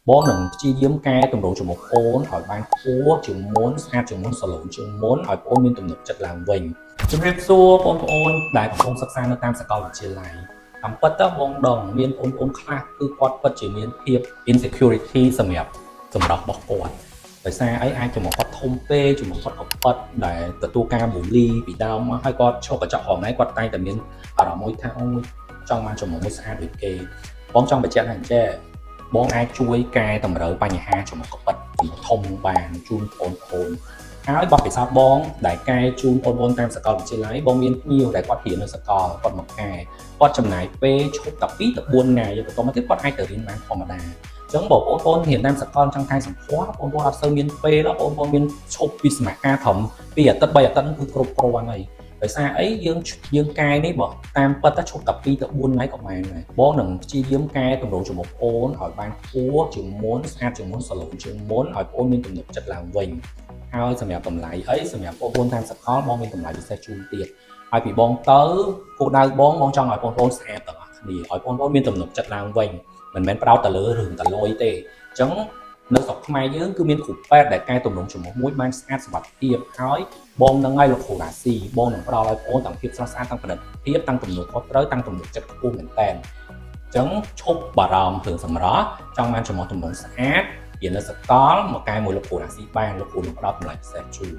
បងនឹងព្យាយាមកែតម្រូវជាមួយអូនឲ្យបានខ្ពស់ជាងមុនស្អាតជាងមុនសឡូនជាងមុនឲ្យបងមានទំនុកចិត្តឡើងវិញជំរាបសួរបងប្អូនដែលកំពុងសិក្សានៅតាមសាកលវិទ្យាល័យតាមពិតទៅបងដឹងមានបងប្អូនខ្លះគឺគាត់ពិតជាមានភាព insecurity សម្រាប់សម្រាប់របស់គាត់ដោយសារអីអាចជាមកគាត់ធំពេកជាមកគាត់ក៏ប៉ិតដែលទទួលការបូលីពីដើមមកហើយគាត់ឈប់កញ្ចក់ហមណៃគាត់តែងតែមានអារម្មណ៍មួយថាអូចង់បានចំណុចមួយស្អាតដូចគេបងចង់បញ្ជាក់ថាអញ្ចេះបងអាចជួយកែតម្រូវបញ្ហាចំមុខកប៉ិតចំមុខធំបានជូនបងប្អូនហើយបទពិសោធន៍បងដែលកែជូនបងប្អូនតាមសាកលវិទ្យាល័យបងមានភ្ញៀវដែលគាត់រៀននៅសាកលគាត់មកកែគាត់ចំណាយពេលឈប់តែ2ទៅ4ថ្ងៃបន្ទាប់មកទៀតគាត់អាចទៅរៀនបានធម្មតាចឹងបងប្អូនរៀនតាមសាកលចង់កាយសម្ផស្សបងប្អូនអត់សូវមានពេលបងប្អូនមានឈប់ពីសមត្ថការត្រឹម2អាទិត្យ3អាទិត្យគឺគ្រប់គ្រាន់ហើយដោយសារអីយើងកែនេះបើតាមពិតទៅឈប់តែ2ទៅ4ថ្ងៃក៏បានដែរបងនឹងព្យាយាមកែតម្រូវជាមួយអូនឲ្យបានខ្ពស់ជាងមុនស្អាតជាងមុនសឡូនជាងមុនឲ្យបងមានទំនុកចិត្តឡើងវិញហើយសម្រាប់តម្លៃអីសម្រាប់បងប្អូនតាមសាកលបងមានតម្លៃពិសេសជូនទៀតហើយពីបងទៅគោលដៅបងចង់ឲ្យបងប្អូនស្អាតទាំងអស់គ្នាឲ្យបងប្អូនមានទំនុកចិត្តឡើងវិញមិនមែនផ្ដោតតែលើរឿងតលុយទេអញ្ចឹងនៅស្រុកខ្មែរយើងគឺមានគ្រូពេទ្យដែលកែតម្រង់ចំមុះមួយបានស្អាតសុវត្ថិភាពហើយបងនឹងឲ្យលោកគ្រូរាស៊ីបងនឹងផ្ដល់ឲ្យបងប្អូនទាំងភាពស្រស់ស្អាតទាំងប្រណិតភាពទាំងទំនួលខុសត្រូវទាំងទំនុកចិត្តខ្ពស់មែនតើអញ្ចឹងឈប់បារម្ភរឿងសម្រស់ចង់បានចំមុះទំនងស្អាតរៀននៅសាកលមកកែមួយលោកគ្រូរាស៊ីបានលោកគ្រូនឹងផ្ដល់តម្លៃពិសេសជូន